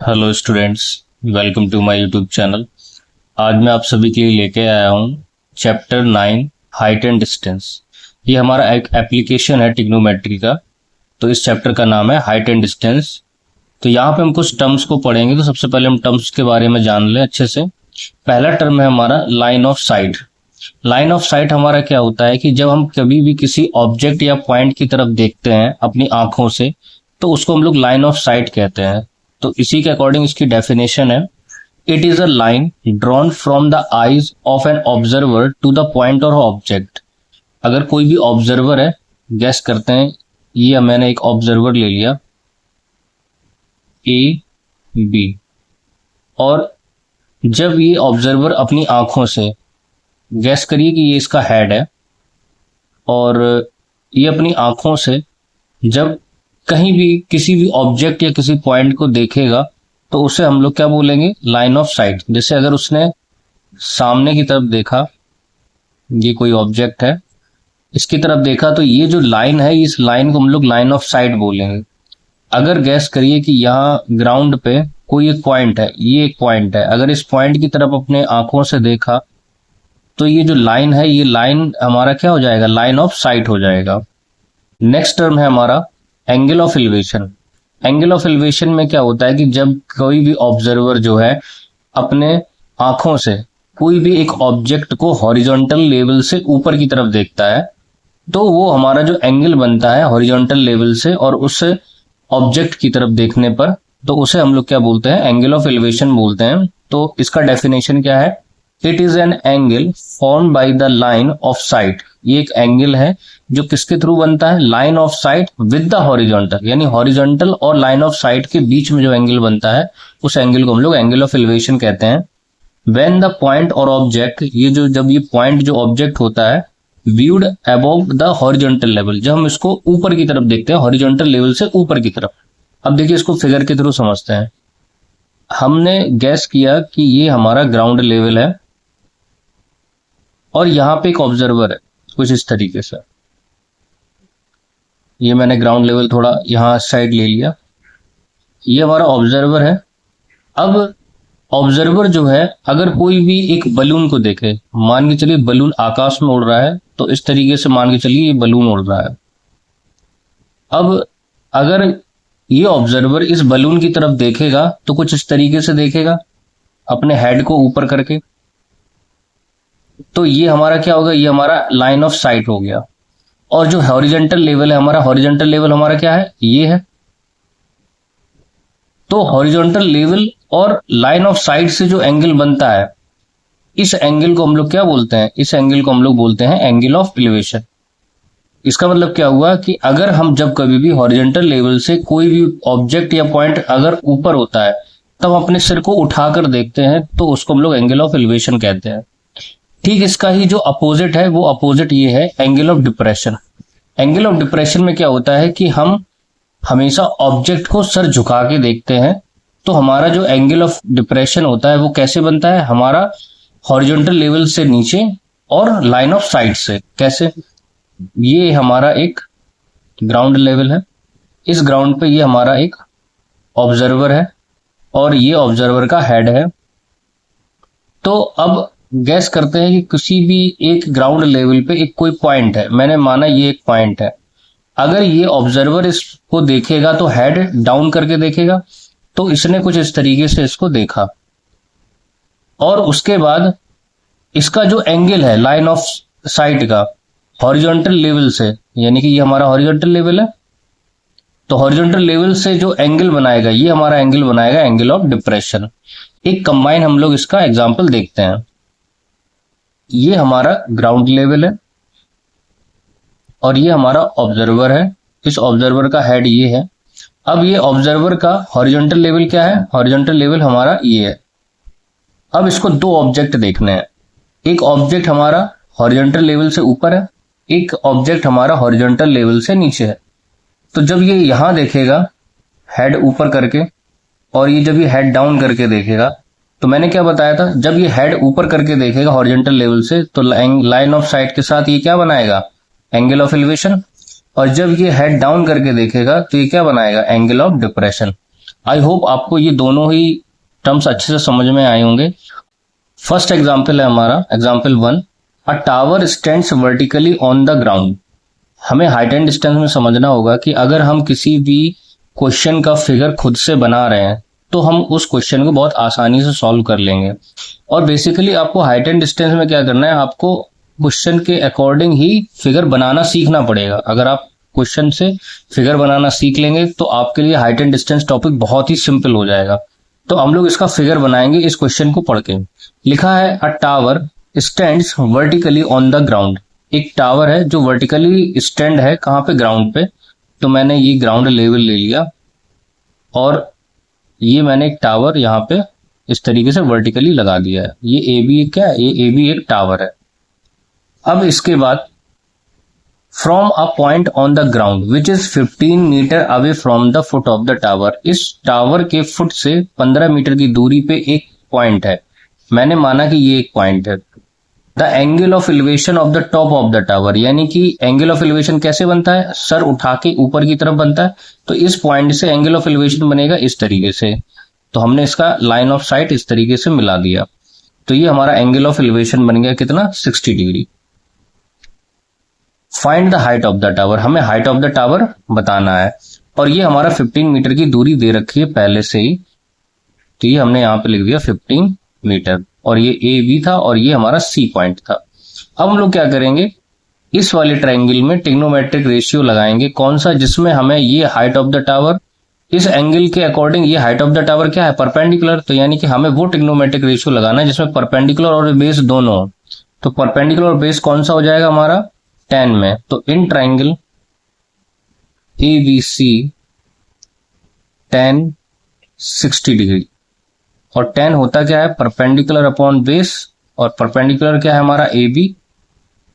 Hello students, welcome to my YouTube channel. आज मैं आप सभी के लिए लेके आया हूँ चैप्टर 9 हाइट एंड डिस्टेंस। ये हमारा एक एप्लीकेशन है ट्रिग्नोमेट्री का। तो इस चैप्टर का नाम है हाइट एंड डिस्टेंस। तो यहाँ पे हम कुछ टर्म्स को पढ़ेंगे। तो सबसे पहले हम टर्म्स के बारे में जान लें अच्छे से। पहला टर्म है हमारा line of site. Line of site हमारा क्या होता है कि जब हम कभी भी किसी ऑब्जेक्ट या पॉइंट की तरफ देखते हैं अपनी आंखों से, तो उसको हम लोग लाइन ऑफ साइट कहते हैं। तो इसी के अकॉर्डिंग इसकी डेफिनेशन है, it is a line drawn from the eyes of an observer to the point और ऑब्जेक्ट। अगर कोई भी ऑब्जर्वर है, गैस करते हैं, ये मैंने एक ऑब्जर्वर ले लिया ए बी, और जब ये ऑब्जर्वर अपनी आंखों से, गैस करिए कि ये इसका हेड है, और ये अपनी आंखों से जब कहीं भी किसी भी ऑब्जेक्ट या किसी पॉइंट को देखेगा, तो उसे हम लोग क्या बोलेंगे, लाइन ऑफ साइट। जैसे अगर उसने सामने की तरफ देखा, ये कोई ऑब्जेक्ट है, इसकी तरफ देखा, तो ये जो लाइन है, इस लाइन को हम लोग लाइन ऑफ साइट बोलेंगे। अगर गैस करिए कि यहाँ ग्राउंड पे कोई एक पॉइंट है, ये एक पॉइंट है, अगर इस पॉइंट की तरफ अपने आंखों से देखा, तो ये जो लाइन है, ये लाइन हमारा क्या हो जाएगा, लाइन ऑफ साइट हो जाएगा। नेक्स्ट टर्म है हमारा angle of elevation. Angle of elevation में क्या होता है कि जब कोई भी ऑब्जर्वर जो है अपने आंखों से कोई भी एक ऑब्जेक्ट को हॉरिजॉन्टल लेवल से ऊपर की तरफ देखता है, तो वो हमारा जो एंगल बनता है हॉरिजॉन्टल लेवल से और उस ऑब्जेक्ट की तरफ देखने पर, तो उसे हम लोग क्या बोलते हैं, एंगल ऑफ एलिवेशन बोलते हैं। तो इसका डेफिनेशन क्या है, it is an angle form by the line of site. ये एक एंगल है जो किसके थ्रू बनता है, line of site with the horizontal, यानी हॉरिजॉन्टल और लाइन ऑफ साइट के बीच में जो एंगल बनता है, उस एंगल को हम लोग एंगल ऑफ एलिवेशन कहते हैं। व्हेन द पॉइंट और ऑब्जेक्ट, ये जो जब ये पॉइंट जो ऑब्जेक्ट होता है, viewed above the horizontal level, जब हम इसको ऊपर की तरफ देखते हैं, हॉरिजॉन्टल लेवल से ऊपर की तरफ। अब देखिए इसको फिगर के थ्रू समझते हैं। हमने गैस किया कि ये हमारा ग्राउंड लेवल है और यहाँ पे एक ऑब्जर्वर है कुछ इस तरीके से। ये मैंने ग्राउंड लेवल थोड़ा यहाँ साइड ले लिया, ये हमारा ऑब्जर्वर है। अब ऑब्जर्वर जो है, अगर कोई भी एक बलून को देखे, मान के चलिए बलून आकाश में उड़ रहा है, तो इस तरीके से मान के चलिए ये बलून उड़ रहा है। अब अगर ये ऑब्जर्वर इस बलून की तरफ देखेगा, तो कुछ इस तरीके से देखेगा अपने हेड को ऊपर करके, तो ये हमारा क्या होगा, ये हमारा लाइन ऑफ साइट हो गया। और जो हॉरिजॉन्टल लेवल है हमारा, हॉरिजॉन्टल लेवल हमारा क्या है, ये है। तो हॉरिजॉन्टल लेवल और लाइन ऑफ साइट से जो एंगल बनता है, इस एंगल को हम लोग क्या बोलते हैं, इस एंगल को हम लोग बोलते हैं एंगल ऑफ एलिवेशन। इसका मतलब क्या हुआ कि अगर हम जब कभी भी हॉरिजॉन्टल लेवल से कोई भी ऑब्जेक्ट या पॉइंट अगर ऊपर होता है, तब अपने सिर को उठाकर देखते हैं, तो उसको हम लोग एंगल ऑफ एलिवेशन कहते हैं। ठीक इसका ही जो अपोजिट है, वो अपोजिट ये है angle of depression. Angle of depression में क्या होता है कि हम हमेशा ऑब्जेक्ट को सर झुका के देखते हैं, तो हमारा जो एंगल ऑफ डिप्रेशन होता है वो कैसे बनता है, हमारा हॉरिजॉन्टल लेवल से नीचे और लाइन ऑफ साइट से। कैसे, ये हमारा एक ग्राउंड लेवल है, इस ग्राउंड पे ये हमारा एक ऑब्जर्वर है और ये ऑब्जर्वर का हेड है। तो अब गैस करते हैं कि किसी भी एक ग्राउंड लेवल पे एक कोई पॉइंट है, मैंने माना ये एक पॉइंट है। अगर ये ऑब्जर्वर इसको देखेगा तो हेड डाउन करके देखेगा, तो इसने कुछ इस तरीके से इसको देखा, और उसके बाद इसका जो एंगल है लाइन ऑफ साइट का हॉरिजॉन्टल लेवल से, यानी कि ये हमारा हॉरिजॉन्टल लेवल है, तो हॉरिजॉन्टल लेवल से जो एंगल बनाएगा, ये हमारा एंगल बनाएगा एंगल ऑफ डिप्रेशन। एक कंबाइन हम लोग इसका एग्जाम्पल देखते हैं। ये हमारा ग्राउंड लेवल है और ये हमारा ऑब्जर्वर है, इस ऑब्जर्वर का हेड ये है। अब ये ऑब्जर्वर का हॉरिजॉन्टल लेवल क्या है, हॉरिजॉन्टल लेवल हमारा ये है। अब इसको दो ऑब्जेक्ट देखने हैं, एक ऑब्जेक्ट हमारा हॉरिजॉन्टल लेवल से ऊपर है, एक ऑब्जेक्ट हमारा हॉरिजॉन्टल लेवल से नीचे है। तो जब ये यहां देखेगा हेड ऊपर करके, और ये जब ये हेड डाउन करके देखेगा, तो मैंने क्या बताया था, जब ये हेड ऊपर करके देखेगा हॉरिजॉन्टल लेवल से, तो लाइन ऑफ साइट के साथ ये क्या बनाएगा, एंगल ऑफ एलिवेशन। और जब ये हेड डाउन करके देखेगा, तो ये क्या बनाएगा, angle of depression. I hope आपको ये दोनों ही टर्म्स अच्छे से समझ में आए होंगे। फर्स्ट एग्जाम्पल है हमारा example 1, a tower stands vertically on the ground. हमें हाइट एंड डिस्टेंस में समझना होगा कि अगर हम किसी भी क्वेश्चन का फिगर खुद से बना रहे हैं तो हम उस क्वेश्चन को बहुत आसानी से सॉल्व कर लेंगे। और बेसिकली आपको हाइट एंड डिस्टेंस में क्या करना है, आपको क्वेश्चन के अकॉर्डिंग ही फिगर बनाना सीखना पड़ेगा। अगर आप क्वेश्चन से फिगर बनाना सीख लेंगे तो आपके लिए हाइट एंड डिस्टेंस टॉपिक बहुत ही सिंपल हो जाएगा। तो हम लोग इसका फिगर बनाएंगे इस क्वेश्चन को पढ़ के। लिखा है अ tower stands vertically on the ground. एक टावर है जो वर्टिकली स्टैंड है कहाँ पे, ग्राउंड पे। तो मैंने ये ग्राउंड लेवल ले लिया और ये मैंने एक टावर यहाँ पे इस तरीके से वर्टिकली लगा दिया है। ये ए बी क्या है, ये ए बी एक टावर है। अब इसके बाद from a point on the ground which is 15 metre away from the foot of the tower. इस टावर के फुट से 15 मीटर की दूरी पे एक पॉइंट है। मैंने माना कि ये एक पॉइंट है। The angle of elevation of the top of the tower, यानी कि एंगल ऑफ एलिवेशन कैसे बनता है, सर उठा के ऊपर की तरफ बनता है। तो इस पॉइंट से एंगल ऑफ एलिवेशन बनेगा इस तरीके से। तो हमने इसका लाइन ऑफ साइट इस तरीके से मिला दिया। तो ये हमारा एंगल ऑफ एलिवेशन बन गया कितना, 60 degree. Find the height of the tower, हमें हाइट ऑफ द टावर बताना है। और ये हमारा 15 मीटर की दूरी दे रखी है पहले से ही। तो ये हमने यहाँ पे लिख दिया 15 मीटर। और ये ए बी था और ये हमारा सी पॉइंट था। अब हम लोग क्या करेंगे, इस वाले ट्रायंगल में ट्रिग्नोमेट्रिक रेशियो लगाएंगे। कौन सा, जिसमें हमें ये हाइट ऑफ द टावर, इस एंगल के अकॉर्डिंग ये हाइट ऑफ द टावर क्या है, परपेंडिकुलर। तो यानी कि हमें वो ट्रिग्नोमेट्रिक रेशियो लगाना है जिसमें परपेंडिकुलर और बेस दोनों हो। तो परपेंडिकुलर और बेस कौन सा हो जाएगा हमारा, 10 में। तो in triangle A B C tan 60 degree. और tan होता क्या है, परपेंडिकुलर अपॉन बेस। और परपेंडिकुलर क्या है हमारा ए बी,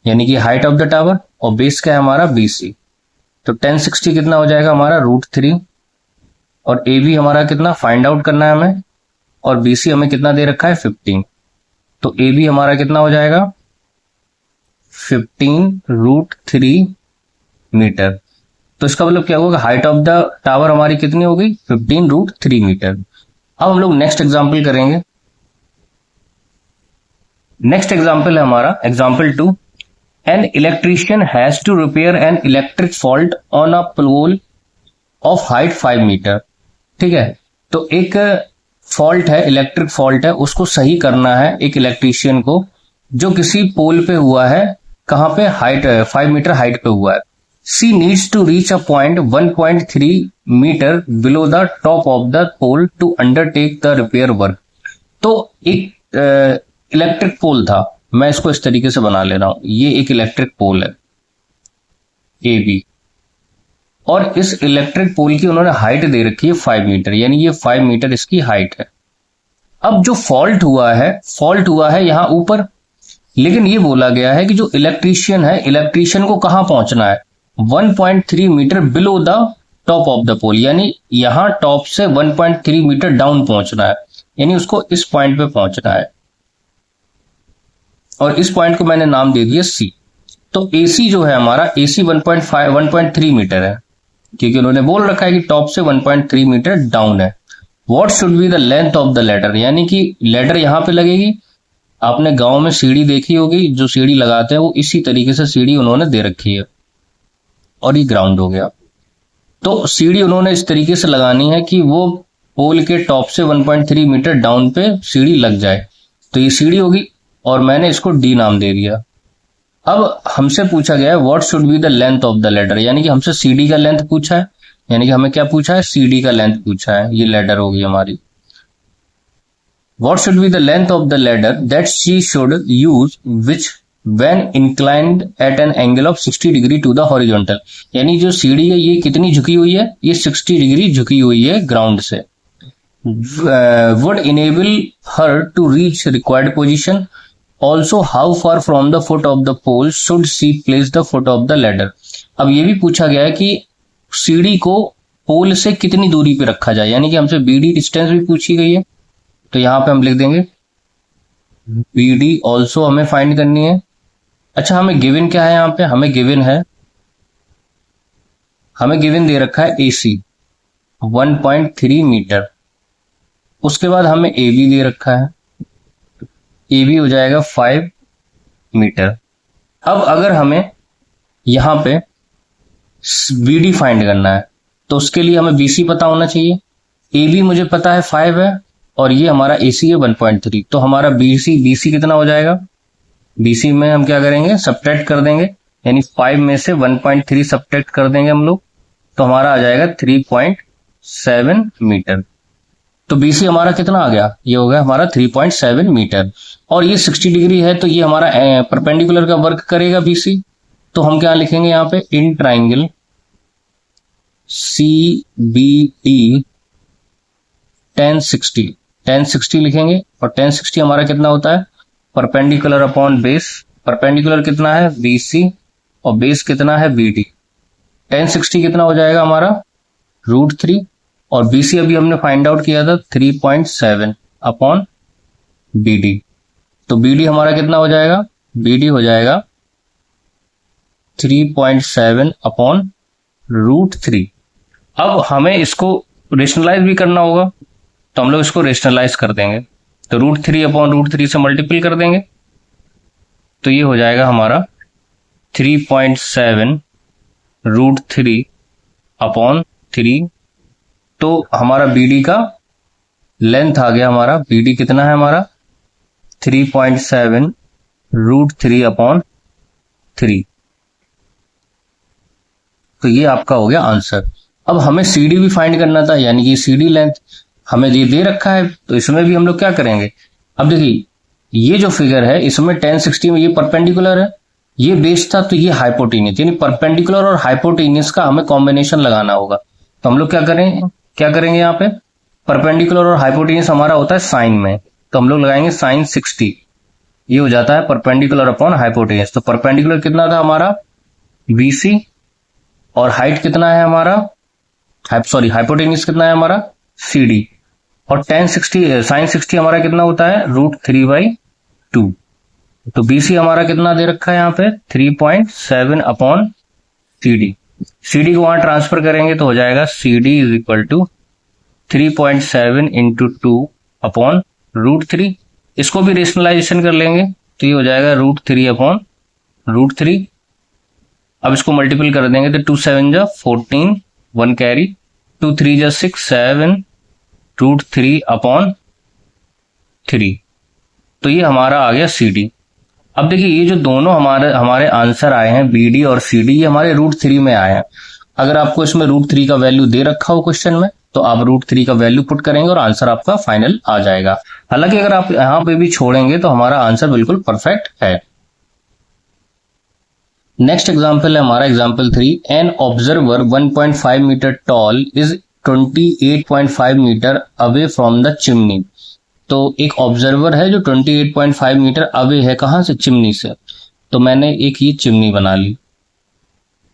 यानी कि हाइट ऑफ द टावर। और बेस क्या है हमारा बी सी। तो tan 60 कितना हो जाएगा हमारा √3। और ए बी हमारा कितना फाइंड आउट करना है हमें। और बी सी हमें कितना दे रखा है, 15। तो ए बी हमारा कितना हो जाएगा, 15√3 मीटर। तो इसका मतलब क्या होगा, हाइट ऑफ द टावर हमारी कितनी हो गई, 15√3 मीटर। अब हम लोग नेक्स्ट एग्जाम्पल करेंगे। नेक्स्ट एग्जाम्पल है हमारा example 2। An electrician has to repair an electric fault on a pole of height 5 metre. ठीक है, तो एक फॉल्ट है, इलेक्ट्रिक फॉल्ट है, उसको सही करना है एक इलेक्ट्रीशियन को, जो किसी पोल पे हुआ है। कहां पे, हाइट 5 मीटर हाइट पे हुआ है। She needs to reach a point 1.3 metre below the top of the pole to undertake the repair work. तो एक इलेक्ट्रिक पोल था, मैं इसको इस तरीके से बना ले रहा हूं। ये एक इलेक्ट्रिक पोल है ए बी, और इस इलेक्ट्रिक पोल की उन्होंने हाइट दे रखी है 5 मीटर, यानी ये 5 मीटर इसकी हाइट है। अब जो फॉल्ट हुआ है यहां ऊपर। लेकिन ये बोला गया है कि जो इलेक्ट्रीशियन है, इलेक्ट्रीशियन को कहां पहुंचना है, 1.3 metre below the top of the pole, यानी यहां टॉप से 1.3 मीटर डाउन पहुंचना है, यानी उसको इस पॉइंट पे पहुंचना है। और इस पॉइंट को मैंने नाम दे दिया सी। तो एसी जो है हमारा, एसी 1.3 मीटर है, क्योंकि उन्होंने बोल रखा है कि टॉप से 1.3 मीटर डाउन है। What should be the length of the ladder, यानी कि लैडर यहां पे लगेगी। आपने गांव में सीढ़ी देखी होगी, जो सीढ़ी लगाते हैं वो इसी तरीके से सीढ़ी उन्होंने दे रखी है। और ये ग्राउंड हो गया। तो सीढ़ी उन्होंने इस तरीके से लगानी है कि वो पोल के टॉप से 1.3 मीटर डाउन पे सीढ़ी लग जाए। तो ये सीढ़ी होगी और मैंने इसको डी नाम दे दिया। अब हमसे पूछा गया है what should be the length of the ladder, यानी कि हमसे सीढ़ी का लेंथ पूछा है, यानी कि हमें क्या पूछा है, सीढ़ी का लेंथ पूछा है। ये लैडर होगी हमारी। What should be the length of the ladder that she should use which when inclined at an angle of 60 degree to the horizontal, यानी जो सीढ़ी है ये कितनी झुकी हुई है, ये 60 डिग्री झुकी हुई है ग्राउंड से। would enable her to reach required position. Also, how far from the foot of the pole should she place the foot of the ladder. अब ये भी पूछा गया है कि सीढ़ी को पोल से कितनी दूरी पे रखा जाए, यानी कि हमसे बीडी डिस्टेंस भी पूछी गई है। तो यहाँ पे हम लिख देंगे बीडी ऑल्सो हमें फाइंड करनी है। अच्छा, हमें गिवन क्या है, यहाँ पे हमें गिवन दे रखा है एसी। 1.3 मीटर। उसके बाद हमें ए बी दे रखा है, ए बी हो जाएगा 5 मीटर। अब अगर हमें यहां पे बी डी फाइंड करना है तो उसके लिए हमें बी सी पता होना चाहिए। ए बी मुझे पता है 5 है और ये हमारा ए सी है 1.3, तो हमारा बी सी कितना हो जाएगा? बी सी में हम क्या करेंगे, सब्ट्रैक्ट कर देंगे, यानी 5 में से 1.3 सब्ट्रैक्ट कर देंगे हम लोग, तो हमारा आ जाएगा 3.7 मीटर। तो बीसी हमारा कितना आ गया? ये हो गया हमारा 3.7 मीटर। और ये 60 डिग्री है तो ये हमारा परपेंडिकुलर का वर्क करेगा बीसी। तो हम क्या लिखेंगे यहाँ पे, in triangle C B D 1060 लिखेंगे। और 1060 हमारा कितना होता है? Perpendicular upon base. परपेंडिकुलर कितना है? बीसी, और बेस कितना है? बीडी। 1060 कितना हो जाएगा हमारा? √3। और बीसी अभी हमने फाइंड आउट किया था 3.7 अपॉन बीडी। तो बीडी हमारा कितना हो जाएगा? बीडी हो जाएगा 3.7 अपॉन √3। अब हमें इसको रेशनलाइज भी करना होगा, तो हम लोग इसको रेशनलाइज कर देंगे। तो √3 अपॉन √3 से मल्टीपल कर देंगे, तो ये हो जाएगा हमारा 3.7 √3 अपॉन 3। तो हमारा बीडी का लेंथ आ गया, हमारा बीडी कितना है हमारा? 3.7 √3 अपॉन 3। तो ये आपका हो गया आंसर। अब हमें सीडी भी फाइंड करना था, यानी कि सीडी लेंथ हमें ये दे रखा है, तो इसमें भी हम लोग क्या करेंगे? अब देखिए ये जो फिगर है इसमें 1060 में ये परपेंडिकुलर है, ये बेस था, तो ये हाइपोटेनियस, यानी परपेंडिकुलर और हाइपोटेनियस का हमें कॉम्बिनेशन लगाना होगा। तो हम लोग क्या करेंगे यहाँ पे? परपेंडिकुलर और हाइपोटेनियस हमारा होता है साइन में, तो हम लोग लगाएंगे साइन 60। ये हो जाता है परपेंडिकुलर अपॉन हाइपोटेनियस। तो परपेंडिकुलर कितना था हमारा? बीसी। और हाइट कितना है हमारा? हाइपोटेनियस कितना है हमारा? सीडी। और 1060 साइन 60 हमारा कितना होता है? √3/2। तो बीसी हमारा कितना दे रखा है यहाँ पे? 3.7 अपॉन सीडी। सीडी को वहां ट्रांसफर करेंगे तो हो जाएगा CD is equal to 3.7 into 2 upon √3। इसको भी रेशनलाइजेशन कर लेंगे तो ये हो जाएगा √3 अपॉन √3। अब इसको मल्टीपल कर देंगे तो 2 7 जा 14, 1 कैरी, 2 3 जा 6 7 √3 अपॉन 3। तो ये हमारा आ गया CD। अब देखिए ये जो दोनों हमारे आंसर आए हैं BD और CD, ये हमारे √3 में आए हैं। अगर आपको इसमें √3 का वैल्यू दे रखा हो क्वेश्चन में, तो आप √3 का वैल्यू पुट करेंगे और आंसर आपका फाइनल आ जाएगा। हालांकि अगर आप यहां पे भी छोड़ेंगे तो हमारा आंसर बिल्कुल परफेक्ट है। नेक्स्ट एग्जाम्पल है हमारा example 3। An observer 1.5 metre tall is 28.5 metre away from the chimney. तो एक ऑब्जर्वर है जो 28.5 मीटर अवे है, कहां से? चिमनी से। तो मैंने एक ये चिमनी बना ली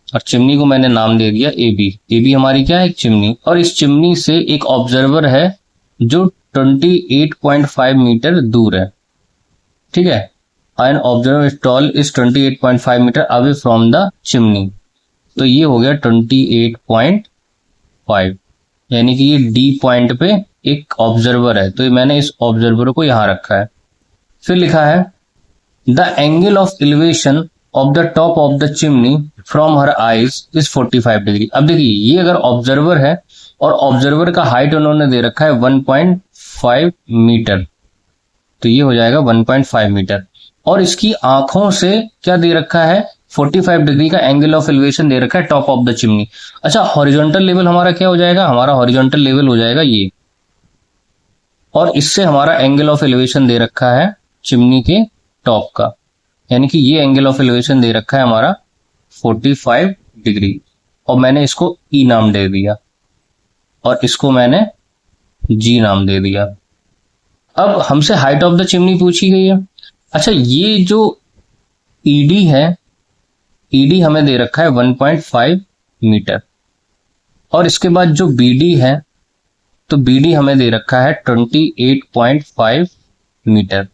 और चिमनी को मैंने नाम दे दिया AB। AB हमारी क्या है? एक चिमनी। और इस चिमनी से एक ऑब्जर्वर है जो 28.5 मीटर दूर है, ठीक है। An observer tall is 28.5 metre away from the chimney. तो ये हो गया 28.5, यानी कि ये D पॉइंट पे एक ऑब्जर्वर है, तो मैंने इस ऑब्जर्वर को यहां रखा है। फिर लिखा है the angle of elevation of the top of the chimney from her eyes is 45 degree. अब देखिए ये अगर ऑब्जर्वर है और ऑब्जर्वर का हाइट उन्होंने दे रखा है 1.5 मीटर, तो ये हो जाएगा 1.5 मीटर। और इसकी आंखों से क्या दे रखा है? 45 डिग्री का एंगल ऑफ एलिवेशन दे रखा है टॉप ऑफ द चिमनी। अच्छा, हॉरिजॉन्टल लेवल हमारा क्या हो जाएगा? हमारा हॉरिजॉन्टल लेवल हो जाएगा ये, और इससे हमारा एंगल ऑफ एलिवेशन दे रखा है चिमनी के टॉप का, यानी कि ये एंगल ऑफ एलिवेशन दे रखा है हमारा 45 डिग्री, और मैंने इसको E नाम दे दिया और इसको मैंने G नाम दे दिया। अब हमसे हाइट ऑफ द चिमनी पूछी गई है। अच्छा, ये जो ED है, ED हमें दे रखा है 1.5 मीटर, और इसके बाद जो BD है, तो BD हमें दे रखा है 28.5 मीटर।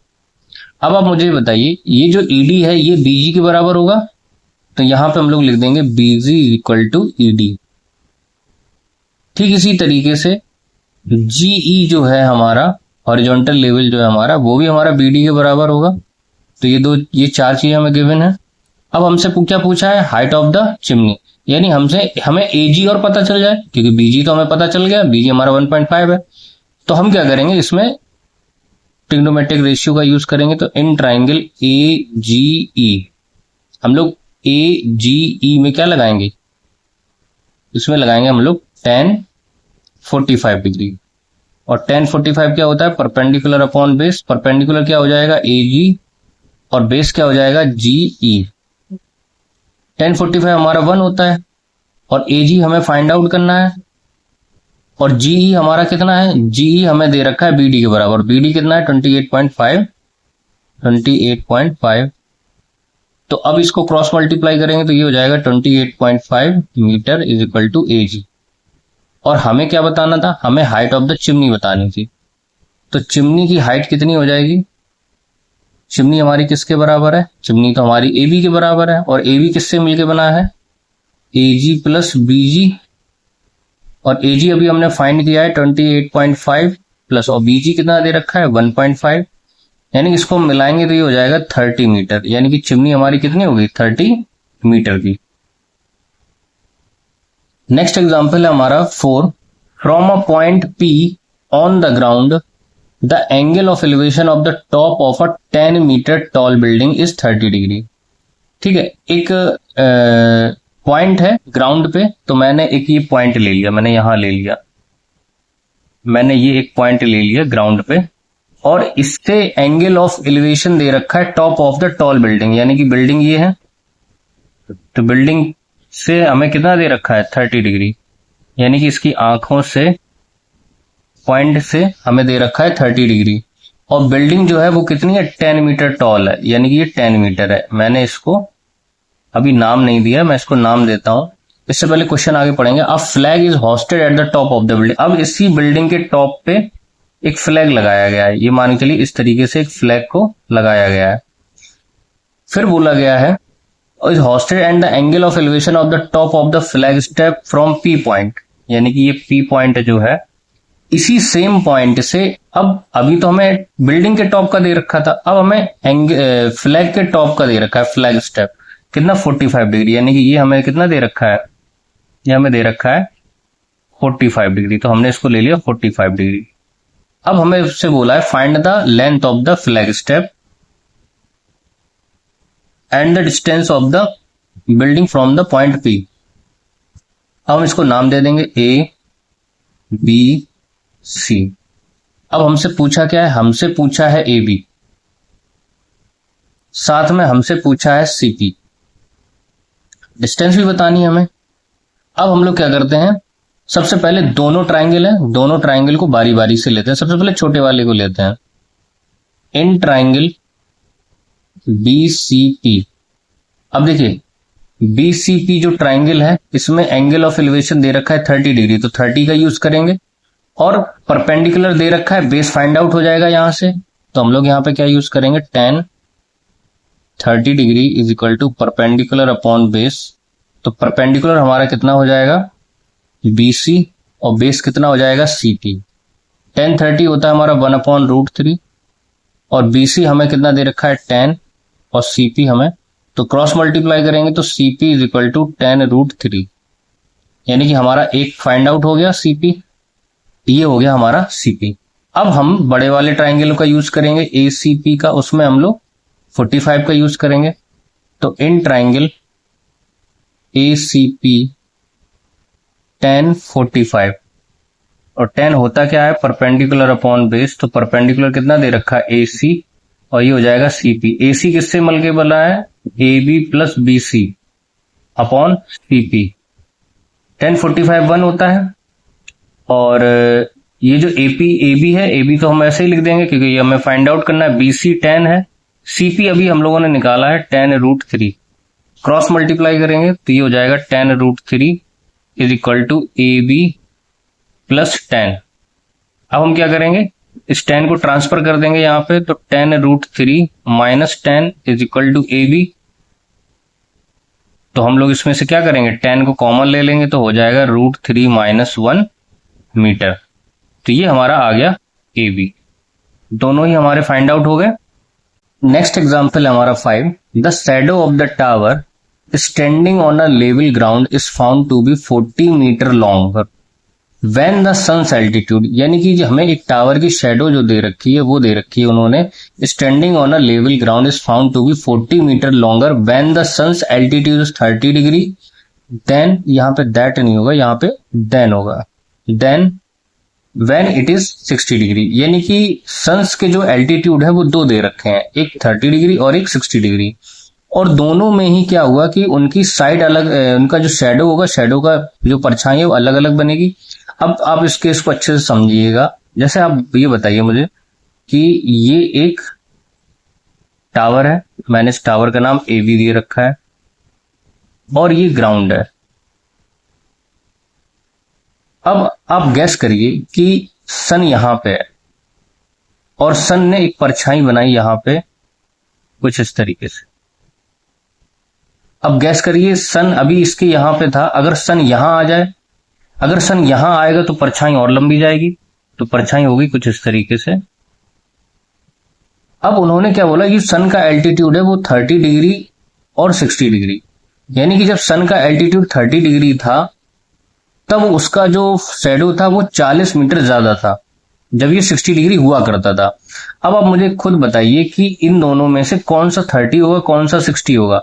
अब आप मुझे बताइए ये जो ED है ये BG के बराबर होगा, तो यहां पे हम लोग लिख देंगे BG इक्वल टू ED। ठीक इसी तरीके से जीई जो है हमारा हॉरिजॉन्टल लेवल जो है हमारा, वो भी हमारा बीडी के बराबर होगा। तो ये चार चीजें हमें गिवन है। अब हमसे क्या पूछा है, हाइट ऑफ द चिमनी, यानी हमें एजी और पता चल जाए, क्योंकि बीजी तो हमें पता चल गया, बीजी हमारा 1.5 है। तो हम क्या करेंगे, इसमें ट्रिग्नोमेट्रिक रेशियो का यूज करेंगे। तो इन ट्राइंगल ए जी ई, हम लोग ए जी ई में क्या लगाएंगे, इसमें लगाएंगे हम लोग tan 45 डिग्री। और tan 45 क्या होता है, परपेंडिकुलर अपॉन बेस। परपेंडिकुलर क्या हो जाएगा, ए जी, और बेस क्या हो जाएगा, जी ई। tan 45 हमारा 1 होता है, और ए जी हमें फाइंड आउट करना है, और जीई हमारा कितना है, जीई हमें दे रखा है बीडी के बराबर। बीडी कितना है, 28.5। तो अब इसको क्रॉस मल्टीप्लाई करेंगे तो ये हो जाएगा 28.5 मीटर इज इक्वल टू ए जी। और हमें क्या बताना था, हमें हाइट ऑफ द चिमनी बतानी थी। तो चिमनी की हाइट कितनी हो जाएगी, चिमनी हमारी किसके बराबर है, चिमनी तो हमारी ए बी के बराबर है। और ए बी किससे मिलके बना है, ए जी प्लस बी जी। और ए जी अभी हमने फाइंड किया है 28.5 प्लस, और बी जी कितना दे रखा है 1.5, यानी इसको मिलाएंगे तो ये हो जाएगा 30 मीटर। यानी कि चिमनी हमारी कितनी होगी, 30 मीटर की। नेक्स्ट एग्जांपल है हमारा 4। From a point P on the ground the angle of elevation of the top of a 10 metre tall building is 30 degree. ठीक है, एक पॉइंट है ग्राउंड पे, तो मैंने एक ये पॉइंट ले लिया, मैंने यहां ले लिया, मैंने ये एक पॉइंट ले लिया ग्राउंड पे, और इससे एंगल ऑफ एलिवेशन दे रखा है top of the tall building, यानी कि बिल्डिंग ये है, तो बिल्डिंग से हमें कितना दे रखा है 30 डिग्री, यानी कि इसकी आंखों से, पॉइंट से हमें दे रखा है 30 डिग्री। और बिल्डिंग जो है वो कितनी है, 10 मीटर टॉल है, यानी कि ये 10 मीटर है। मैंने इसको अभी नाम नहीं दिया, मैं इसको नाम देता हूं। इससे पहले क्वेश्चन आगे पढ़ेंगे। अब flag is hosted at the top of the building. अब इसी बिल्डिंग के टॉप पे एक फ्लैग लगाया गया है, ये मान के चलिए इस तरीके से एक फ्लैग को लगाया गया है। फिर बोला गया है is hosted and the angle of elevation of the top of the flag step from P point, यानी कि ये पी पॉइंट जो है, इसी सेम पॉइंट से, अब अभी तो हमें बिल्डिंग के टॉप का दे रखा था, अब हमें फ्लैग के टॉप का दे रखा है, फ्लैग स्टेप कितना 45 डिग्री, यानी कि ये हमें कितना दे रखा है, ये हमें दे रखा है 45 डिग्री। तो हमने इसको ले लिया 45 डिग्री। अब हमें उससे बोला है find the length of the flag step and the distance of the building from the point P. अब हम इसको नाम दे देंगे ए बी सी। अब हमसे पूछा क्या है, हमसे पूछा है ए बी, साथ में हमसे पूछा है सी पी, डिस्टेंस भी बतानी है हमें। अब हम लोग क्या करते हैं, सबसे पहले दोनों ट्राइंगल है, दोनों ट्राइंगल को बारी बारी से लेते हैं। सबसे पहले छोटे वाले को लेते हैं, in triangle B C P. अब देखिए बी सी पी जो ट्राइंगल है, इसमें एंगल ऑफ एलिवेशन दे रखा है 30 डिग्री, तो 30 का यूज करेंगे। और परपेंडिकुलर दे रखा है, बेस फाइंड आउट हो जाएगा यहां से, तो हम लोग यहां पे क्या यूज करेंगे, tan 30 degree is equal to perpendicular upon base. तो परपेंडिकुलर हमारा कितना हो जाएगा BC, और बेस कितना हो जाएगा CP। tan 30 होता है हमारा 1/√3, और BC हमें कितना दे रखा है 10, और CP हमें, तो क्रॉस मल्टीप्लाई करेंगे तो CP इज इक्वल टू 10√3, यानी कि हमारा एक फाइंड आउट हो गया CP, ये हो गया हमारा CP। अब हम बड़े वाले ट्राइंगल का यूज करेंगे ACP का, उसमें हम लोग 45 का यूज करेंगे। तो इन ट्राइंगल ACP tan 45, और tan होता क्या है, परपेंडिकुलर अपॉन बेस, तो परपेंडिकुलर कितना दे रखा है AC, और ये हो जाएगा CP। AC किससे मिल के बना है, AB plus BC upon CP। tan 45 1 होता है, और ये जो AB है, AB तो हम ऐसे ही लिख देंगे क्योंकि ये हमें फाइंड आउट करना है। BC 10 है, CP अभी हम लोगों ने निकाला है tan√3, क्रॉस मल्टीप्लाई करेंगे तो ये हो जाएगा tan√3 is equal to AB plus 10। अब हम क्या करेंगे, इस 10 को ट्रांसफर कर देंगे यहाँ पे, तो tan√3 minus 10 is equal to AB। तो हम लोग इसमें से क्या करेंगे, 10 को कॉमन ले लेंगे तो हो जाएगा √3 - 1 मीटर। तो ये हमारा आ गया ए बी, दोनों ही हमारे फाइंड आउट हो गए। नेक्स्ट एग्जाम्पल है हमारा 5, the shadow of the tower standing on a level ground is found to be 40 metre long when the sun's altitude, यानी कि हमें एक टावर की शेडो जो दे रखी है वो दे रखी है उन्होंने, standing on a level ground is found to be 40 metre longer when the sun's altitude is 30 degree, then यहाँ पे दैट नहीं होगा, यहाँ पे देन होगा, then when it is 60 degree, यानी कि सन्स के जो एल्टीट्यूड है वो दो दे रखे हैं, एक 30 डिग्री और एक 60 डिग्री, और दोनों में ही क्या हुआ कि उनकी साइड अलग, उनका जो शेडो होगा, शेडो का जो परछाई है वो अलग अलग बनेगी। अब आप इस केस को अच्छे से समझिएगा। जैसे आप ये बताइए मुझे कि ये एक टावर है, मैंने इस टावर का नाम ए बी दे रखा है, और ये ग्राउंड है। अब आप गैस करिए कि सन यहां पे है और सन ने एक परछाई बनाई यहां पे कुछ इस तरीके से। अब गैस करिए सन अभी इसके यहां पे था, अगर सन यहां आ जाए, अगर सन यहां आएगा तो परछाई और लंबी जाएगी, तो परछाई होगी कुछ इस तरीके से। अब उन्होंने क्या बोला कि सन का एल्टीट्यूड है वो 30 डिग्री और 60 डिग्री, यानी कि जब सन का एल्टीट्यूड 30 डिग्री था तब उसका जो शैडो था वो 40 मीटर ज्यादा था जब ये 60 डिग्री हुआ करता था। अब आप मुझे खुद बताइए कि इन दोनों में से कौन सा 30 होगा, कौन सा 60 होगा।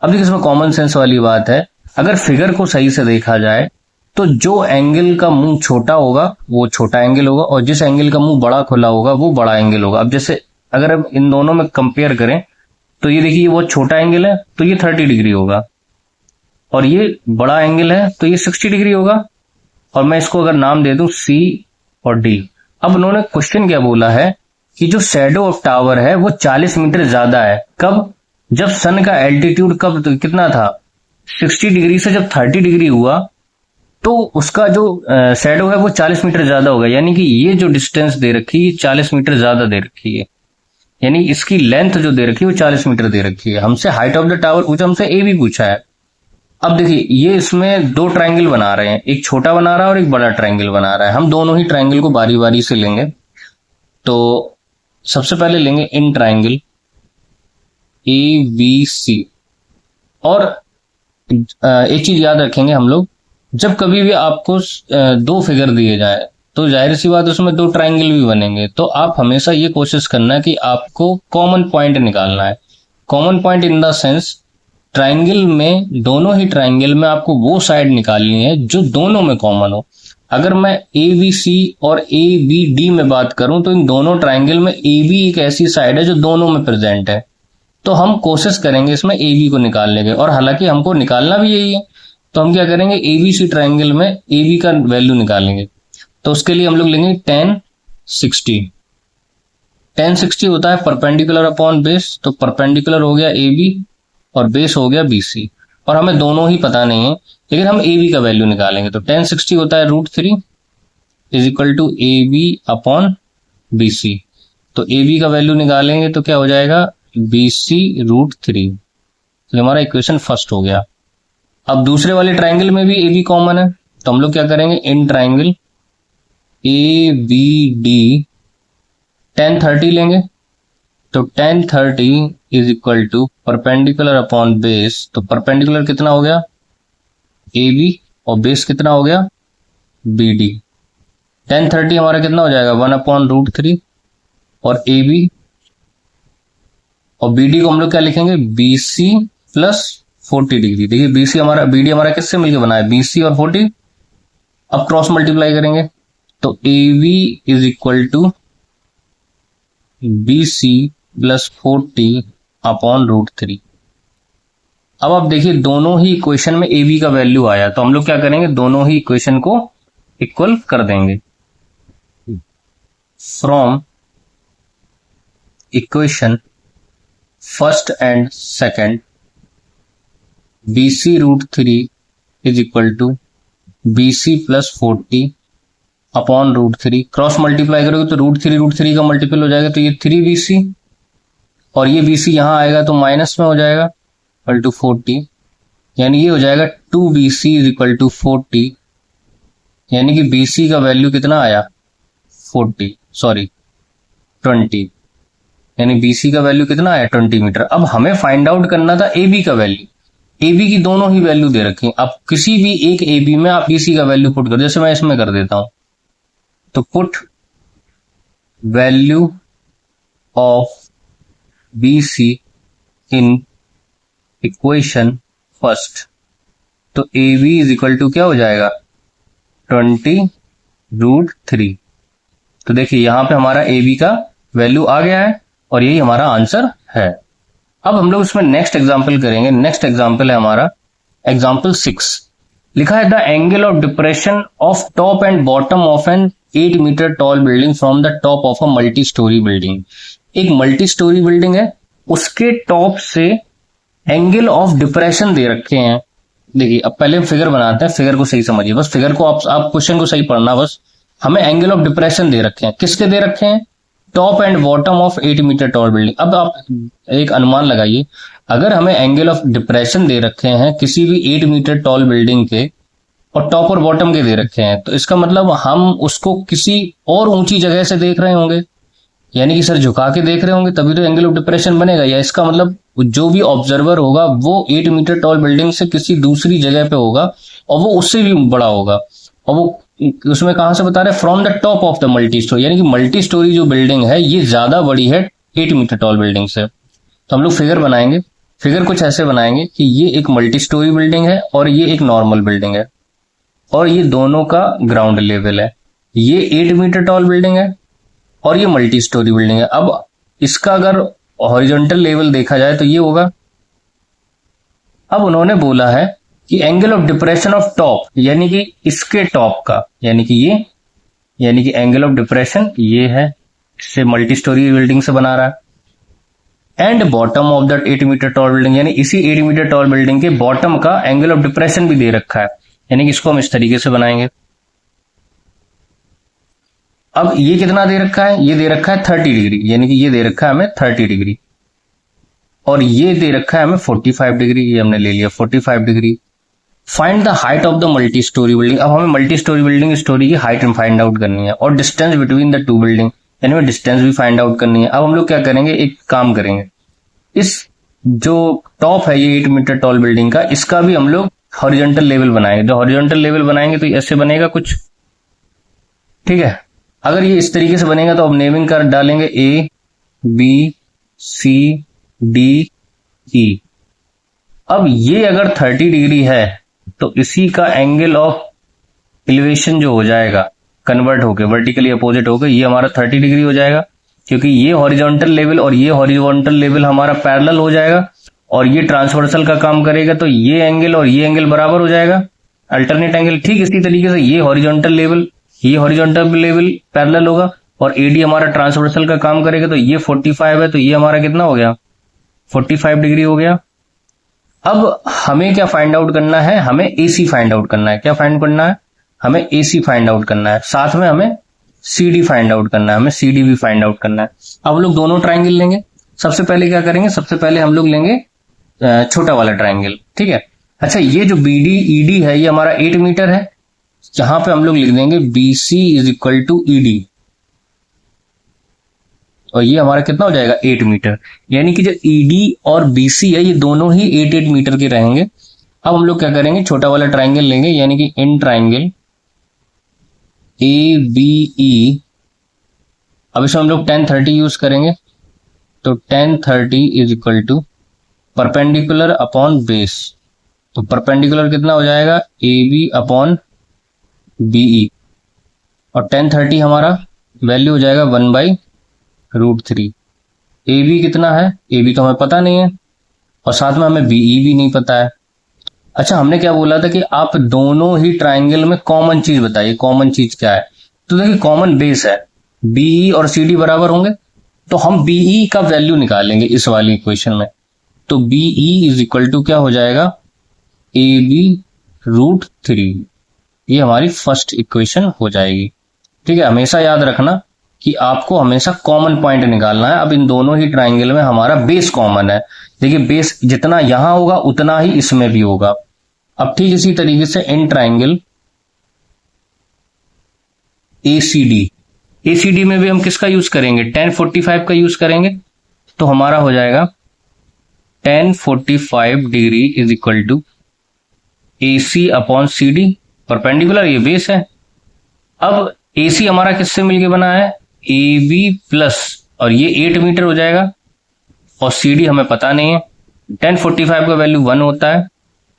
अब देखिए इसमें कॉमन सेंस वाली बात है, अगर फिगर को सही से देखा जाए तो जो एंगल का मुंह छोटा होगा वो छोटा एंगल होगा, और जिस एंगल का मुंह बड़ा खुला होगा वो बड़ा एंगल होगा। अब जैसे अगर हम इन दोनों में कंपेयर करें तो ये देखिए वो छोटा एंगल है तो ये 30 डिग्री होगा, और ये बड़ा एंगल है तो ये 60 डिग्री होगा, और मैं इसको अगर नाम दे दूं सी और डी। अब उन्होंने क्वेश्चन क्या बोला है कि जो शैडो ऑफ टावर है वो 40 मीटर ज्यादा है, कब, जब सन का एल्टीट्यूड कब तो कितना था 60 डिग्री से जब 30 डिग्री हुआ तो उसका जो शैडो है वो 40 मीटर ज्यादा होगा, यानी कि ये जो डिस्टेंस दे रखी है 40 मीटर ज्यादा दे रखी है, यानी इसकी लेंथ जो दे रखी है वो 40 मीटर दे रखी है। हमसे हाइट ऑफ द टावर पूछा, हमसे ए भी पूछा है। अब देखिए ये इसमें दो ट्राइंगल बना रहे हैं, एक छोटा बना रहा है और एक बड़ा ट्राइंगल बना रहा है। हम दोनों ही ट्राइंगल को बारी बारी से लेंगे। तो सबसे पहले लेंगे इन ट्राइंगल ए बी सी, और एक चीज याद रखेंगे हम लोग, जब कभी भी आपको दो फिगर दिए जाए तो जाहिर सी बात उसमें दो ट्राइंगल भी बनेंगे, तो आप हमेशा ये कोशिश करना है कि आपको कॉमन पॉइंट निकालना है। Common point in the sense triangle में, दोनों ही ट्राइंगल में आपको वो साइड निकालनी है जो दोनों में कॉमन हो। अगर मैं ए बी सी और ए बी डी में बात करूं तो इन दोनों ट्राइंगल में ए बी एक ऐसी साइड है जो दोनों में प्रेजेंट है, तो हम कोशिश करेंगे इसमें ए बी को निकालने की, और हालांकि हमको निकालना भी यही है। तो हम क्या करेंगे, ए बी सी ट्राइंगल में ए बी का वैल्यू निकालेंगे। तो उसके लिए हम लोग लेंगे 10 60। 10 60 होता है परपेंडिकुलर अपॉन बेस, तो परपेंडिकुलर हो गया ए बी और बेस हो गया बी सी, और हमें दोनों ही पता नहीं है लेकिन हम ए बी का वैल्यू निकालेंगे। तो 10 60 होता है √3 is equal to A B upon B C. तो ए बी का वैल्यू निकालेंगे तो क्या हो जाएगा बी सी √3। तो हमारा इक्वेशन फर्स्ट हो गया। अब दूसरे वाले ट्राइंगल में भी ए बी कॉमन है, तो हम लोग क्या करेंगे, in triangle A B D 10 30 लेंगे। तो 10 30 is equal to perpendicular upon base, तो परपेंडिकुलर कितना हो गया ए बी और बेस कितना हो गया बी डी। 10 30 हमारा कितना हो जाएगा 1/√3, और ए बी और बी डी को हम लोग क्या लिखेंगे बी सी प्लस 40 डिग्री। देखिए बी सी हमारा, बी डी हमारा किससे मिलकर बना है, बी सी और 40। अब क्रॉस मल्टीप्लाई करेंगे तो A B is equal to B C plus 40 upon √3। अब आप देखिए दोनों ही इक्वेशन में ए बी का वैल्यू आया, तो हम लोग क्या करेंगे, दोनों ही इक्वेशन को इक्वल कर देंगे। From equation first and second B C √3 is equal to B C plus 40 upon √3। Cross multiply करोगे तो √3 का मल्टीपल हो जाएगा, तो ये 3BC, और ये BC यहां आएगा तो माइनस में हो जाएगा इक्वल टू 40, यानी ये हो जाएगा 2BC इज इक्वल टू 40, यानी कि BC का वैल्यू कितना आया 20, यानी BC का वैल्यू कितना आया 20 मीटर। अब हमें फाइंड आउट करना था AB का वैल्यू। AB की दोनों ही वैल्यू दे रखी है। अब किसी भी एक AB में आप BC का वैल्यू पुट कर, जैसे मैं इसमें कर देता हूं, तो put value of BC in equation first, तो AB इज इक्वल टू क्या हो जाएगा 20√3। तो देखिए यहां पे हमारा AB का वैल्यू आ गया है और यही हमारा आंसर है। अब हम लोग इसमें नेक्स्ट एग्जांपल करेंगे। नेक्स्ट एग्जांपल है हमारा एग्जांपल 6। लिखा है the angle of depression of top and bottom of an 8 metre tall building from the top of a multi storey building. एक मल्टी स्टोरी बिल्डिंग है, उसके टॉप से एंगल ऑफ डिप्रेशन दे रखे हैं। देखिए अब पहले फिगर बनाते हैं, फिगर को सही समझिए, बस फिगर को आप क्वेश्चन को सही पढ़ना। बस हमें एंगल ऑफ डिप्रेशन दे रखे हैं, किसके दे रखे हैं, top and bottom of 8 metre tall building. अब आप एक अनुमान लगाइए, अगर हमें एंगल ऑफ डिप्रेशन दे रखे हैं किसी भी 8 मीटर टॉल बिल्डिंग के और टॉप और बॉटम के दे रखे हैं, तो इसका मतलब हम उसको किसी और ऊंची जगह से देख रहे होंगे, यानी कि सर झुका के देख रहे होंगे, तभी तो एंगल ऑफ डिप्रेशन बनेगा। या इसका मतलब जो भी ऑब्जर्वर होगा वो 8 मीटर टॉल बिल्डिंग से किसी दूसरी जगह पे होगा और वो उससे भी बड़ा होगा, और वो उसमें कहां से बता रहे हैं, from the top of the multi storey, यानी कि मल्टी स्टोरी जो बिल्डिंग है ये ज्यादा बड़ी है 8 मीटर टॉल बिल्डिंग से। तो हम लोग फिगर बनाएंगे। फिगर कुछ ऐसे बनाएंगे कि ये एक मल्टी स्टोरी बिल्डिंग है और ये एक नॉर्मल बिल्डिंग है, और ये दोनों का ग्राउंड लेवल है। ये 8 मीटर टॉल बिल्डिंग है और ये मल्टी स्टोरी बिल्डिंग है। अब इसका अगर हॉरिजॉन्टल लेवल देखा जाए तो ये होगा। अब उन्होंने बोला है कि angle of depression of top, यानी कि इसके टॉप का, यानी कि ये, यानी कि एंगल ऑफ डिप्रेशन ये है, इससे मल्टी स्टोरी बिल्डिंग से बना रहा है, and bottom of that 8 metre tall building, यानी इसी 8 मीटर टॉल बिल्डिंग के बॉटम का एंगल ऑफ डिप्रेशन भी दे रखा है, यानी कि इसको हम इस तरीके से बनाएंगे। अब ये कितना दे रखा है, ये दे रखा है 30 डिग्री, यानी कि ये दे रखा है हमें 30 डिग्री, और ये दे रखा है हमें 45 डिग्री, ये हमने ले लिया 45 degree. Find the height of the multi storey building. अब हमें मल्टी स्टोरी बिल्डिंग स्टोरी की हाइट फाइंड आउट करनी है, और distance between the two building, यानी हमें डिस्टेंस भी फाइंड आउट करनी है। अब हम लोग क्या करेंगे, एक काम करेंगे, इस जो टॉप है ये 8 मीटर टॉल बिल्डिंग का, इसका भी हम लोग हॉरिजॉन्टल लेवल बनाएंगे। जो हॉरिजॉन्टल लेवल बनाएंगे तो ऐसे बनेगा कुछ, ठीक है। अगर ये इस तरीके से बनेगा तो अब नेमिंग कर डालेंगे ABCDE। अब ये अगर 30 डिग्री है तो इसी का एंगल ऑफ एलिवेशन जो हो जाएगा कन्वर्ट होकर वर्टिकली अपोजिट होकर ये हमारा 30 डिग्री हो जाएगा, क्योंकि ये हॉरिजॉन्टल लेवल और ये हॉरिजॉन्टल लेवल हमारा पैरेलल हो जाएगा, और ये ट्रांसवर्सल का काम करेगा, तो ये एंगल और ये एंगल बराबर हो जाएगा, अल्टरनेट एंगल। ठीक इसी तरीके से ये हॉरिजॉन्टल लेवल पैरेलल होगा, और AD हमारा ट्रांसवर्सल का काम करेगा, तो ये 45 है, तो ये हमारा कितना हो गया 45 डिग्री हो गया। अब हमें क्या फाइंड आउट करना है, हमें AC फाइंड आउट करना है। क्या फाइंड करना है, हमें AC फाइंड आउट करना है, साथ में हमें CD फाइंड आउट करना है, हमें CD भी फाइंड आउट करना है। अब हम लोग दोनों ट्राइंगल लेंगे। सबसे पहले क्या करेंगे, सबसे पहले हम लोग लेंगे छोटा वाला ट्राइंगल, ठीक है। अच्छा, ये जो BD है ये हमारा 8 मीटर है, यहां पे हम लोग लिख देंगे BC is equal to ED, और ये हमारा कितना हो जाएगा 8 मीटर, यानी कि जो ED और BC है ये दोनों ही 8 मीटर के रहेंगे। अब हम लोग क्या करेंगे, छोटा वाला ट्राइंगल लेंगे, यानी कि इन ट्राइंगल ABE। अब इसमें हम लोग 10-30 यूज करेंगे, तो 10-30 is equal to perpendicular upon base, तो परपेंडिकुलर कितना हो जाएगा AB अपॉन BE, और 10-30 हमारा वैल्यू हो जाएगा 1/√3। AB कितना है, AB तो हमें पता नहीं है, और साथ में हमें BE भी नहीं पता है। अच्छा, हमने क्या बोला था कि आप दोनों ही ट्राइंगल में कॉमन चीज बताइए, कॉमन चीज क्या है। तो देखिए कॉमन बेस है, BE और CD बराबर होंगे, तो हम BE का वैल्यू निकालेंगे इस वाली इक्वेशन में, तो BE इज इक्वल टू क्या हो जाएगा AB√3। ये हमारी फर्स्ट इक्वेशन हो जाएगी, ठीक है। हमेशा याद रखना कि आपको हमेशा कॉमन पॉइंट निकालना है। अब इन दोनों ही ट्राइंगल में हमारा बेस कॉमन है, देखिए बेस जितना यहां होगा उतना ही इसमें भी होगा। अब ठीक इसी तरीके से इन ट्राइंगल ACD। ACD में भी हम किसका यूज करेंगे, tan 45 का यूज करेंगे। तो हमारा हो जाएगा tan 45 degree is equal to AC upon CD, perpendicular ये बेस है। अब AC हमारा किससे मिलके बना है, AB प्लस, और ये 8 मीटर हो जाएगा, और CD हमें पता नहीं है। tan 45 का वैल्यू 1 होता है,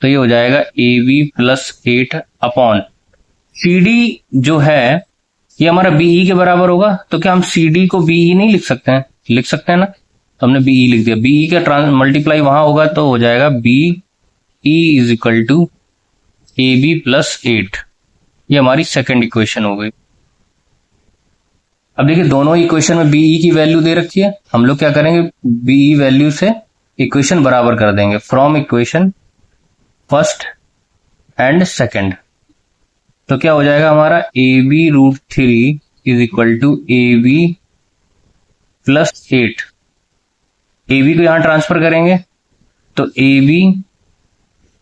तो ये हो जाएगा AB प्लस 8 अपॉन CD जो है ये हमारा BE के बराबर होगा। तो क्या हम CD को BE नहीं लिख सकते हैं, लिख सकते हैं ना, तो हमने BE लिख दिया। BE का मल्टीप्लाई वहां होगा तो हो जाएगा BE is equal to AB plus 8। ये हमारी सेकेंड इक्वेशन हो गई। अब देखिए दोनों इक्वेशन में BE की वैल्यू दे रखी है, हम लोग क्या करेंगे, BE वैल्यू से इक्वेशन बराबर कर देंगे, from equation first and second. तो क्या हो जाएगा हमारा AB root 3 is equal to AB plus 8। AB को यहां ट्रांसफर करेंगे तो AB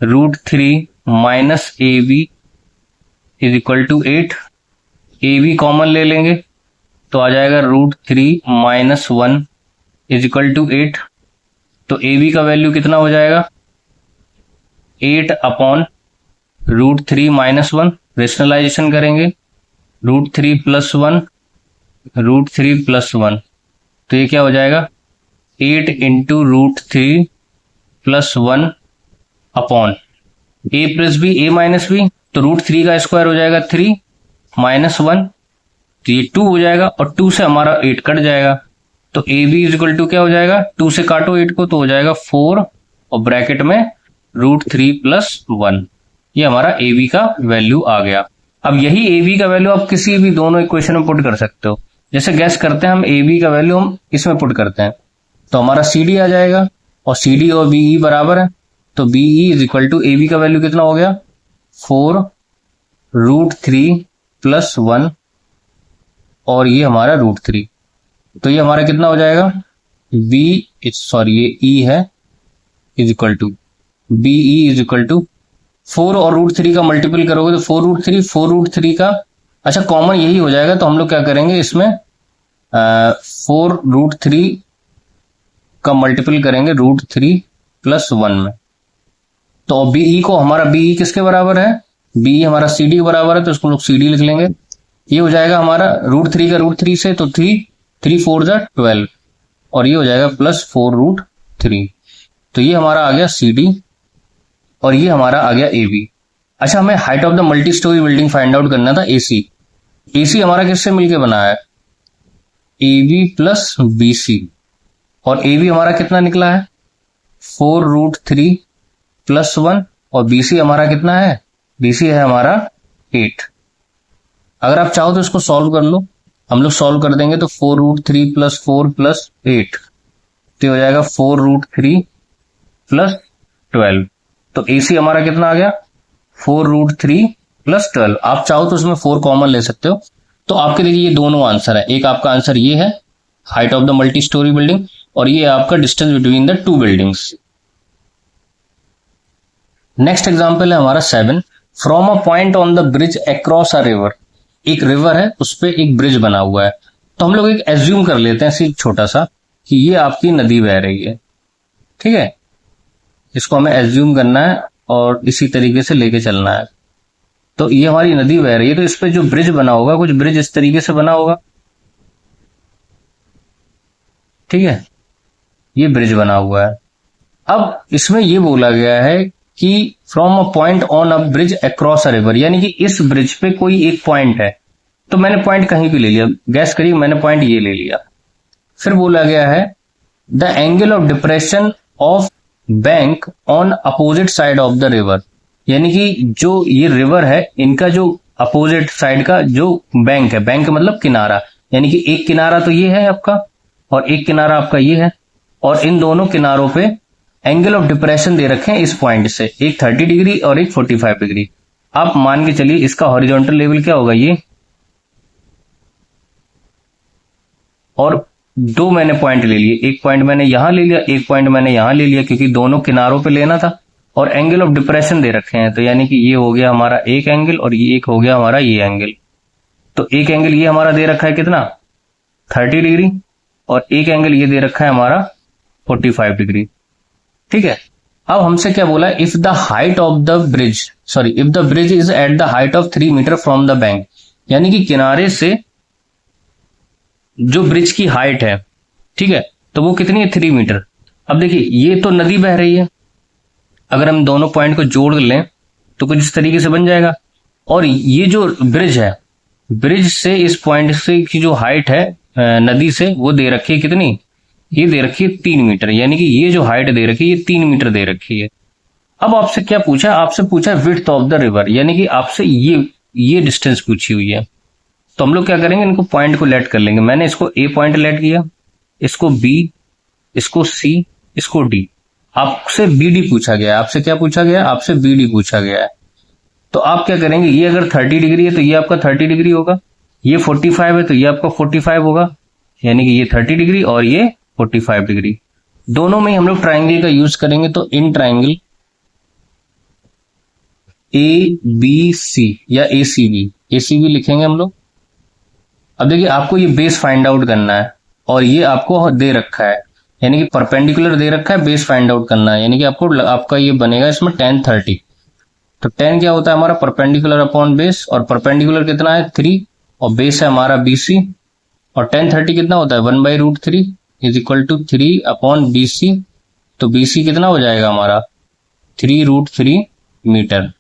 root 3 minus AB is equal to 8। AB common ले लेंगे तो आ जाएगा root 3 minus 1 is equal to 8। तो AB का वैल्यू कितना हो जाएगा, 8 अपॉन रूट 3 माइनस 1। रेशनलाइजेशन करेंगे, रूट 3 प्लस 1, रूट 3 प्लस 1, तो ये क्या हो जाएगा 8 into root 3 plus 1 upon A plus B A minus B, तो रूट 3 का स्क्वायर हो जाएगा 3 माइनस 1, तो ये 2 हो जाएगा, और 2 से हमारा 8 कट जाएगा। तो AB इज इक्वल टू क्या हो जाएगा, 2 से काटो 8 को तो हो जाएगा 4, और ब्रैकेट में रूट 3 प्लस 1। ये हमारा AB का वैल्यू आ गया। अब यही AB का वैल्यू आप किसी भी दोनों इक्वेशन में पुट कर सकते हो। जैसे गैस करते हैं हम AB का वैल्यू हम इसमें पुट करते हैं तो हमारा CD आ जाएगा, और CD और BE बराबर है, तो BE is equal to AB का वैल्यू कितना हो गया 4 रूट 3 प्लस 1, और ये हमारा रूट 3, तो ये हमारा कितना हो जाएगा ये E है is equal to BE is equal to 4 और रूट 3 का मल्टीपल करोगे तो 4 रूट 3 का, अच्छा कॉमन यही हो जाएगा, तो हम लोग क्या करेंगे इसमें 4 रूट 3 का मल्टीपल करेंगे रूट 3 प्लस 1 में। तो BE को हमारा BE किसके बराबर है, BE हमारा CD के बराबर है, तो इसको हम लोग CD लिख लेंगे। ये हो जाएगा हमारा रूट 3 का रूट 3 से, तो 3 4 जा 12, और ये हो जाएगा प्लस 4 रूट 3। तो ये हमारा आ गया CD, और ये हमारा आ गया AB। अच्छा हमें height of the multi storey building find out करना था AC। AC हमारा किससे मिलके बना है, AB प्लस BC, और AB हमारा कितना निकला है 4 रूट 3 प्लस 1, और BC हमारा कितना है, BC है हमारा 8। अगर आप चाहो तो इसको सॉल्व कर लो, हम लोग सॉल्व कर देंगे तो 4 रूट 3 प्लस 4 प्लस 8, तो हो जाएगा 4 रूट 3 प्लस 12। तो AC हमारा कितना आ गया 4 रूट 3 प्लस 12। आप चाहो तो उसमें 4 कॉमन ले सकते हो। तो आपके देखिए ये दोनों आंसर है, एक आपका आंसर ये है height of the multi storey building, और ये आपका distance between the two buildings. Next example है हमारा 7, from a point on the bridge across a river. एक रिवर है उस पर एक ब्रिज बना हुआ है, तो हम लोग एक एज्यूम कर लेते हैं सिर्फ छोटा सा कि ये आपकी नदी बह रही है, ठीक है, इसको हमें एज्यूम करना है और इसी तरीके से लेके चलना है। तो ये हमारी नदी बह रही है, तो इस पे जो ब्रिज बना होगा कुछ ब्रिज इस तरीके से बना होगा, ठीक है, ये ब्रिज बना हुआ है। अब इसमें ये बोला गया है कि from a point on a bridge across a river, यानी कि इस ब्रिज पे कोई एक पॉइंट है, तो मैंने पॉइंट कहीं भी ले लिया, गैस करिए मैंने पॉइंट ये ले लिया। फिर बोला गया है the angle of depression of bank on opposite side of the river, यानी कि जो ये रिवर है इनका जो अपोजिट साइड का जो बैंक है, बैंक मतलब किनारा, यानी कि एक किनारा तो ये है आपका और एक किनारा आपका ये है, और इन दोनों किनारों पे एंगल ऑफ डिप्रेशन दे रखे हैं इस पॉइंट से, एक 30 डिग्री और एक 45 डिग्री। आप मान के चलिए इसका हॉरिजॉन्टल लेवल क्या होगा ये, और दो मैंने पॉइंट ले लिए, एक पॉइंट मैंने यहां ले लिया, एक पॉइंट मैंने यहां ले लिया, क्योंकि दोनों किनारों पे लेना था, और एंगल ऑफ डिप्रेशन दे रखे हैं, तो यानी कि ये हो गया हमारा एक एंगल और ये एक हो गया हमारा ये एंगल। तो एक एंगल ये हमारा दे रखा है कितना 30 डिग्री, और एक एंगल ये दे रखा है हमारा 45 डिग्री। ठीक है, अब हमसे क्या बोला, if the height of the bridge, sorry if the bridge is at the height of 3 metre from the bank, यानी कि किनारे से जो ब्रिज की हाइट है, ठीक है, तो वो कितनी है 3 मीटर। अब देखिए ये तो नदी बह रही है, अगर हम दोनों पॉइंट को जोड़ लें तो कुछ इस तरीके से बन जाएगा, और ये जो ब्रिज है, ब्रिज से इस पॉइंट से की जो हाइट है नदी से, वो दे रखी है कितनी, ये दे रखी है 3 मीटर, यानी कि ये जो हाइट दे रखी है ये 3 मीटर दे रखी है। अब आपसे क्या पूछा, आपसे पूछा विड्थ ऑफ द रिवर, यानी कि आपसे ये डिस्टेंस पूछी हुई है। तो हम लोग क्या करेंगे, इनको पॉइंट को लेट कर लेंगे। मैंने इसको ए पॉइंट लेट किया, इसको बी, इसको सी, इसको डी। आपसे बी डी पूछा गया है, आपसे क्या पूछा गया है, आपसे बी डी पूछा गया है। तो आप क्या करेंगे, ये अगर 30 डिग्री है तो ये आपका 30 डिग्री होगा, ये 45 है तो ये आपका 45 होगा, यानी कि ये 30 डिग्री और ये 45 डिग्री। दोनों में हम लोग ट्राइंगल का यूज करेंगे, तो इन ट्राइंगल ए बी सी या ACB लिखेंगे हम लोग। अब देखिए आपको ये बेस फाइंड आउट करना है, और ये आपको दे रखा है, यानी कि परपेंडिकुलर दे रखा है, बेस फाइंड आउट करना है, यानी कि आपका ये बनेगा इसमें tan 30। तो tan क्या होता है हमारा, परपेंडिकुलर अपॉन बेस, और परपेंडिकुलर कितना है 3, और बेस है हमारा BC, और tan 30 कितना होता है 1/√3 is equal to 3 upon BC। तो BC कितना हो जाएगा हमारा 3√3 मीटर।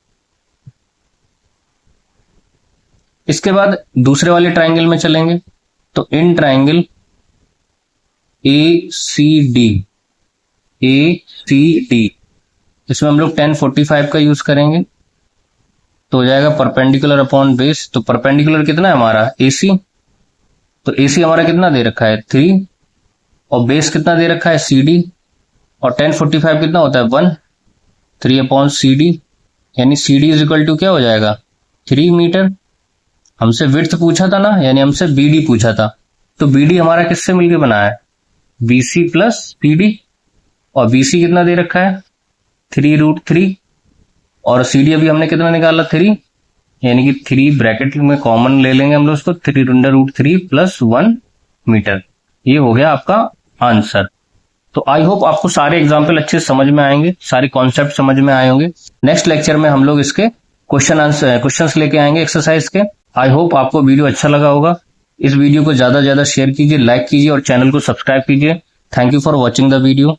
इसके बाद दूसरे वाले ट्राइंगल में चलेंगे, तो इन ट्राइंगल ACD इसमें हम लोग tan 45 का यूज करेंगे, तो हो जाएगा परपेंडिकुलर अपॉन बेस। तो परपेंडिकुलर कितना है हमारा AC, तो AC हमारा कितना दे रखा है 3, और बेस कितना दे रखा है CD, और tan 45 कितना होता है 1, 3 अपॉन CD, यानी CD इज इक्वल टू क्या हो जाएगा 3 मीटर। हमसे विड्थ पूछा था ना, यानी हमसे BD पूछा था, तो BD हमारा किससे मिलकर बना है BC प्लस CD, और BC कितना दे रखा है 3√3, और CD अभी हमने कितना निकाला 3, यानी कि 3 ब्रैकेट में कॉमन ले लेंगे हम लोग उसको, 3√3 प्लस 1 मीटर। ये हो गया आपका आंसर। तो आई होप आपको सारे एग्जाम्पल अच्छे से समझ में आएंगे, सारे कॉन्सेप्ट समझ में आए होंगे। नेक्स्ट लेक्चर में हम लोग इसके क्वेश्चंस लेके आएंगे एक्सरसाइज के। आई होप आपको वीडियो अच्छा लगा होगा। इस वीडियो को ज्यादा से ज्यादा शेयर कीजिए, लाइक कीजिए और चैनल को सब्सक्राइब कीजिए। Thank you for watching the video.